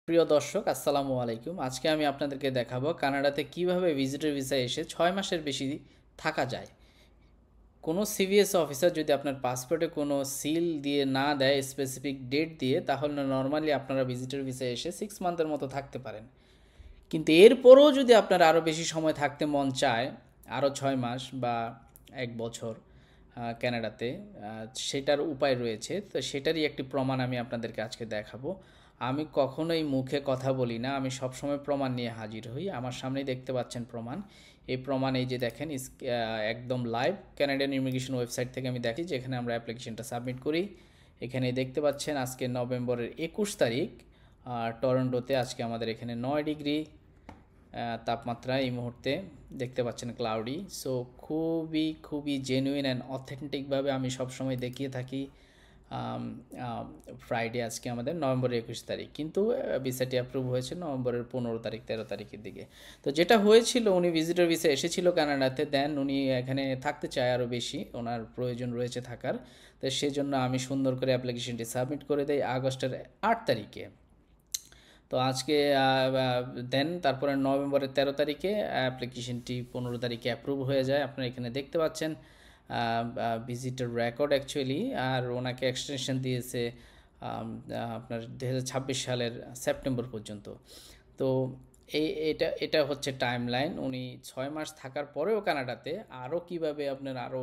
প্রিয় দর্শক আসসালামু আলাইকুম। আজকে আমি আপনাদেরকে দেখাবো কানাডাতে কিভাবে ভিজিটর ভিসা এসে 6 মাসের বেশি থাকা যায়। কোনো সিভিএস অফিসার যদি আপনার পাসপোর্টে কোনো সিল দিয়ে না দেয় স্পেসিফিক ডেট দিয়ে, তাহলে নর্মালি আপনারা ভিজিটর ভিসা এসে 6 মান্থের মতো থাকতে পারেন। কিন্তু এরপরও যদি আপনার আরও বেশি সময় থাকতে মন চায়, আরও 6 মাস বা 1 বছর ক্যানাডাতে, সেটার উপায় রয়েছে। তো সেটারই একটি প্রমাণ আমি আপনাদেরকে আজকে দেখাবো। আমি কখনোই মুখে কথা বলি না, আমি সবসময় প্রমাণ নিয়ে হাজির হই। আমার সামনেই দেখতে পাচ্ছেন প্রমাণ। এই প্রমাণ এই যে দেখেন, একদম লাইভ ক্যানাডিয়ান ইমিগ্রেশন ওয়েবসাইট থেকে আমি দেখি যেখানে আমরা অ্যাপ্লিকেশনটা সাবমিট করি। এখানে দেখতে পাচ্ছেন আজকে নভেম্বরের 21 তারিখ, টরন্টোতে আজকে আমাদের এখানে 9 ডিগ্রি তাপমাত্রা এই মুহূর্তে দেখতে পাচ্ছেন, ক্লাউডি। সো খুবই খুবই জেনুইন অ্যান্ড অথেন্টিকভাবে আমি সবসময় দেখিয়ে থাকি। ফ্রাইডে আজকে আমাদের নভেম্বরের 21 তারিখ, কিন্তু ভিসাটি অ্যাপ্রুভ হয়েছে নভেম্বরের 15 তারিখ 13 তারিখের দিকে। তো যেটা হয়েছিল, উনি ভিজিটর ভিসা এসেছিল কানাডাতে, দেন উনি এখানে থাকতে চায় আরও বেশি, ওনার প্রয়োজন রয়েছে থাকার। তো সেজন্য আমি সুন্দর করে অ্যাপ্লিকেশনটি সাবমিট করে দেই আগস্টের 8 তারিখে। তো আজকে দেন তারপরে নভেম্বরের 13 তারিখে অ্যাপ্লিকেশনটি 15 তারিখে অ্যাপ্রুভ হয়ে যায়। আপনারা এখানে দেখতে পাচ্ছেন ভিজিটর রেকর্ড অ্যাকচুয়ালি। আর ওনাকে এক্সটেনশন দিয়েছে আপনার 2026 সালের সেপ্টেম্বর পর্যন্ত। তো এটা হচ্ছে টাইম লাইন। উনি 6 মাস থাকার পরেও কানাডাতে আরও কীভাবে আপনার আরও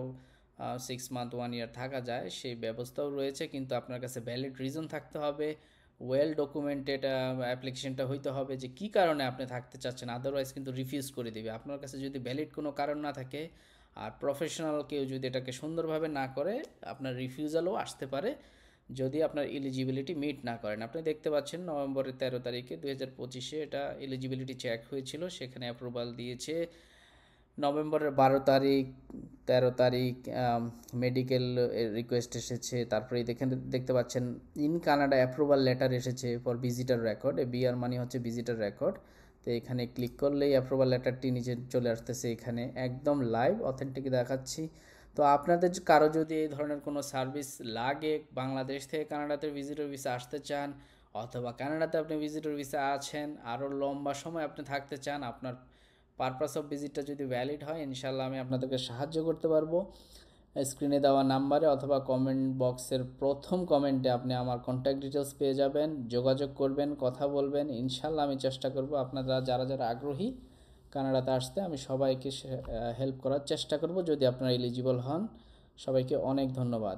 6 মান্থ 1 ইয়ার থাকা যায় সেই ব্যবস্থাও রয়েছে, কিন্তু আপনার কাছে ভ্যালিড রিজন থাকতে হবে, ওয়েল ডকুমেন্টেড অ্যাপ্লিকেশনটা হইতে হবে যে কী কারণে আপনি থাকতে চাচ্ছেন। আদারওয়াইজ কিন্তু রিফিউজ করে দিবে। আপনার কাছে যদি ভ্যালিড কোনো কারণ না থাকে আর প্রফেশনাল কেউ যদি এটাকে সুন্দরভাবে না করে, আপনার রিফিউজালও আসতে পারে যদি আপনার এলিজিবিলিটি মিট না করেন। আপনি দেখতে পাচ্ছেন নভেম্বরের 13 তারিখে 2025-এ এটা এলিজিবিলিটি চেক হয়েছিল, সেখানে অ্যাপ্রুভাল দিয়েছে। নভেম্বরের 12 তারিখ 13 তারিখ মেডিকেল রিকোয়েস্ট এসেছে। তারপরে দেখতে পাচ্ছেন ইন কানাডা অ্যাপ্রুভাল লেটার এসেছে ফর ভিজিটার রেকর্ড। বিআর মানে হচ্ছে ভিজিটার রেকর্ড। তো এখানে ক্লিক করলেই অ্যাপ্রুভাল লেটারটি নিচে চলে আসতেছে। এখানে একদম লাইভ অথেন্টিক দেখাচ্ছি। তো আপনাদের কারো যদি এই ধরনের কোনো সার্ভিস লাগে, বাংলাদেশ থেকে কানাডাতে ভিজিটর ভিসা আসতে চান, অথবা কানাডাতে আপনি ভিজিটর ভিসা আছেন, আরও লম্বা সময় আপনি থাকতে চান, আপনার পারপাস অফ ভিজিটটা যদি ভ্যালিড হয়, ইনশাল্লাহ আমি আপনাদেরকে সাহায্য করতে পারবো। স্ক্রিনে দেওয়া নাম্বারে অথবা কমেন্ট বক্সের প্রথম কমেন্টে আপনি আমার কন্ট্যাক্ট ডিটেলস পেয়ে যাবেন। যোগাযোগ করবেন, কথা বলবেন। ইনশাল্লাহ আমি চেষ্টা করব, আপনারা যারা যারা আগ্রহী কানাডাতে আসতে, আমি সবাইকে হেল্প করার চেষ্টা করব যদি আপনারা এলিজিবল হন। সবাইকে অনেক ধন্যবাদ।